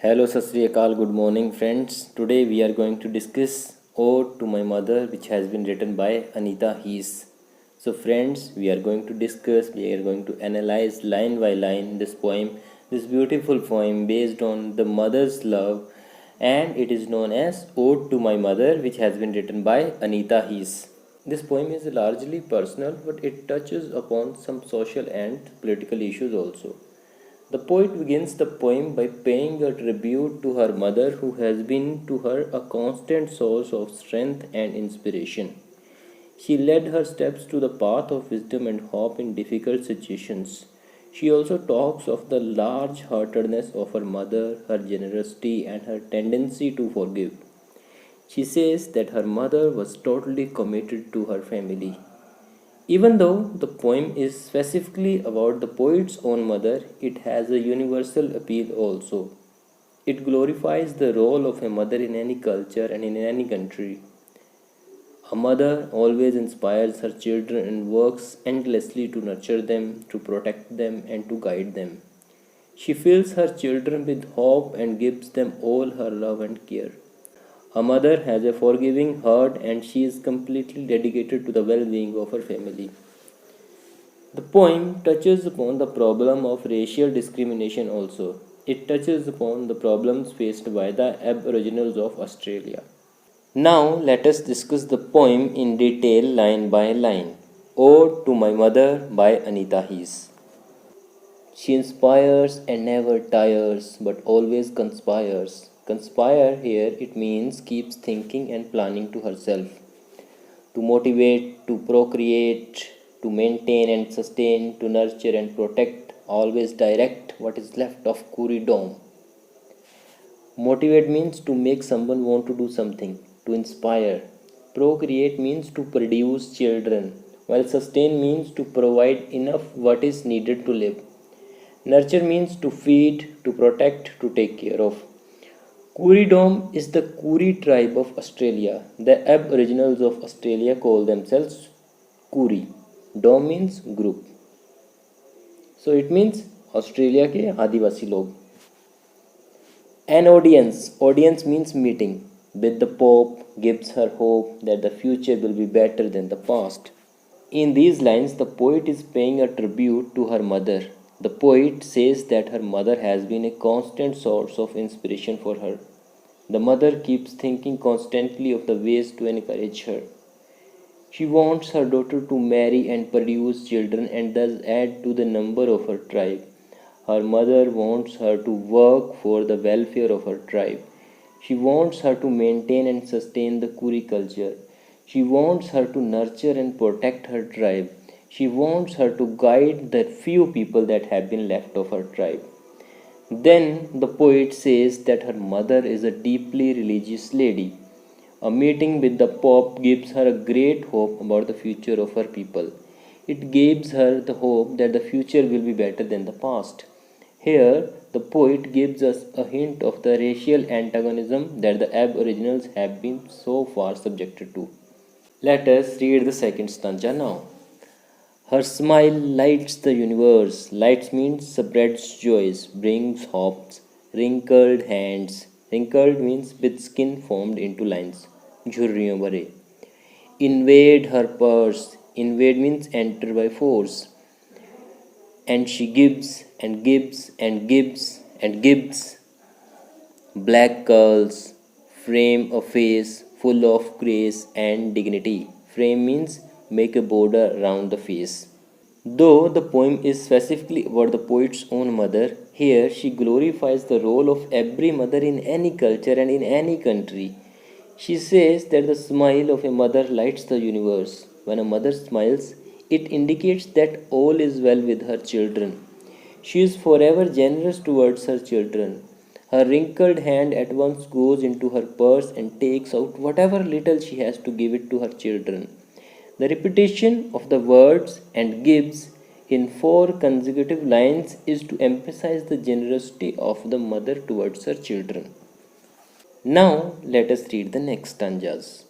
Hello, Sat Sri Akal, good morning, friends. Today we are going to discuss Ode to My Mother, which has been written by Anita Hees. So, friends, we are going to analyze line by line this poem, this beautiful poem based on the mother's love, and it is known as Ode to My Mother, which has been written by Anita Hees. This poem is largely personal, but it touches upon some social and political issues also. The poet begins the poem by paying a tribute to her mother, who has been to her a constant source of strength and inspiration. She led her steps to the path of wisdom and hope in difficult situations. She also talks of the large heartedness of her mother, her generosity, and her tendency to forgive. She says that her mother was totally committed to her family. Even though the poem is specifically about the poet's own mother, it has a universal appeal also. It glorifies the role of a mother in any culture and in any country. A mother always inspires her children and works endlessly to nurture them, to protect them, and to guide them. She fills her children with hope and gives them all her love and care. A mother has a forgiving heart and she is completely dedicated to the well being of her family. The poem touches upon the problem of racial discrimination also. It touches upon the problems faced by the Aboriginals of Australia. Now let us discuss the poem in detail line by line. Ode to My Mother by Anita Hees. She inspires and never tires, but always conspires. Conspire here it means keeps thinking and planning to herself. To motivate, to procreate, to maintain and sustain, to nurture and protect, always direct what is left of Kuridom. Motivate means to make someone want to do something, to inspire. Procreate means to produce children, while sustain means to provide enough what is needed to live. Nurture means to feed, to protect, to take care of. Kuridom is the Kuri tribe of Australia. The Aboriginals of Australia call themselves Kuri. Dom means group. So it means Australia के आदिवासी लोग. An audience means meeting with the Pope gives her hope that the future will be better than the past. In these lines, the poet is paying a tribute to her mother. The poet says that her mother has been a constant source of inspiration for her. The mother keeps thinking constantly of the ways to encourage her. She wants her daughter to marry and produce children and thus add to the number of her tribe. Her mother wants her to work for the welfare of her tribe. She wants her to maintain and sustain the Kuri culture. She wants her to nurture and protect her tribe. She wants her to guide the few people that have been left of her tribe. Then the poet says that her mother is a deeply religious lady. A meeting with the Pope gives her a great hope about the future of her people. It gives her the hope that the future will be better than the past. Here, the poet gives us a hint of the racial antagonism that the Aboriginals have been so far subjected to. Let us read the second stanza now. Her smile lights the universe. Lights means spreads joys, brings hopes. Wrinkled hands. Wrinkled means with skin formed into lines. Jhurriyon bhare. Invade her purse. Invade means enter by force. And she gives and gives and gives and gives. Black curls frame a face full of grace and dignity. Frame means make a border around the face. Though the poem is specifically about the poet's own mother, here she glorifies the role of every mother in any culture and in any country. She says that the smile of a mother lights the universe. When a mother smiles, it indicates that all is well with her children. She is forever generous towards her children. Her wrinkled hand at once goes into her purse and takes out whatever little she has to give it to her children. The repetition of the words and gives in four consecutive lines is to emphasize the generosity of the mother towards her children. Now let us read the next stanzas.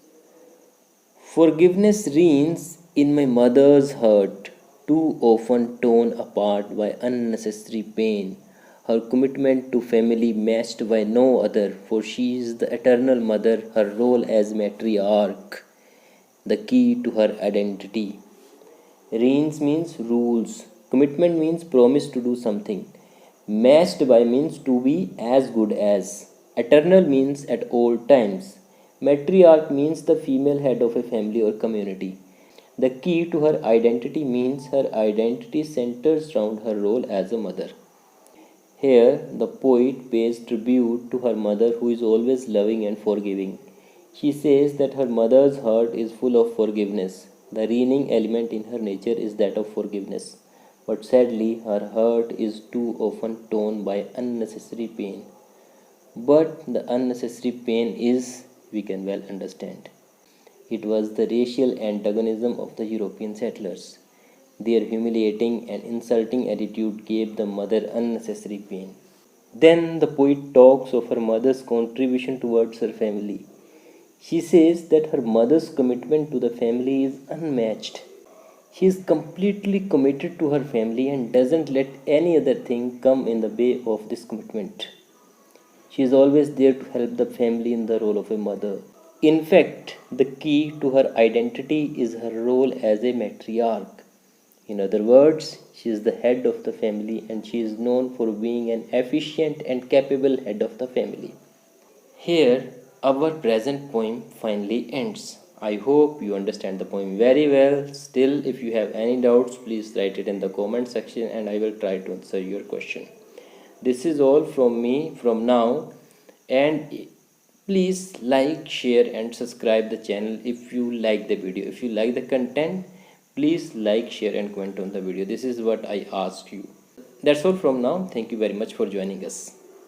Forgiveness reigns in my mother's heart, too often torn apart by unnecessary pain. Her commitment to family matched by no other, for she is the eternal mother, her role as matriarch, the key to her identity. Reigns means rules. Commitment means promise to do something. Matched by means to be as good as. Eternal means at all times. Matriarch means the female head of a family or community. The key to her identity means her identity centers around her role as a mother. Here, the poet pays tribute to her mother who is always loving and forgiving. She says that her mother's heart is full of forgiveness. The reigning element in her nature is that of forgiveness. But sadly, her heart is too often torn by unnecessary pain. But the unnecessary pain is, we can well understand. It was the racial antagonism of the European settlers. Their humiliating and insulting attitude gave the mother unnecessary pain. Then the poet talks of her mother's contribution towards her family. She says that her mother's commitment to the family is unmatched. She is completely committed to her family and doesn't let any other thing come in the way of this commitment. She is always there to help the family in the role of a mother. In fact, the key to her identity is her role as a matriarch. In other words, she is the head of the family and she is known for being an efficient and capable head of the family. Here, our present poem finally ends. I hope you understand the poem very well. Still, if you have any doubts, please write it in the comment section and I will try to answer your question. This is all from me from now, and please like, share and subscribe the channel if you like the video. If you like the content, please like, share and comment on the video. This is what I ask you. That's all from now. Thank you very much for joining us.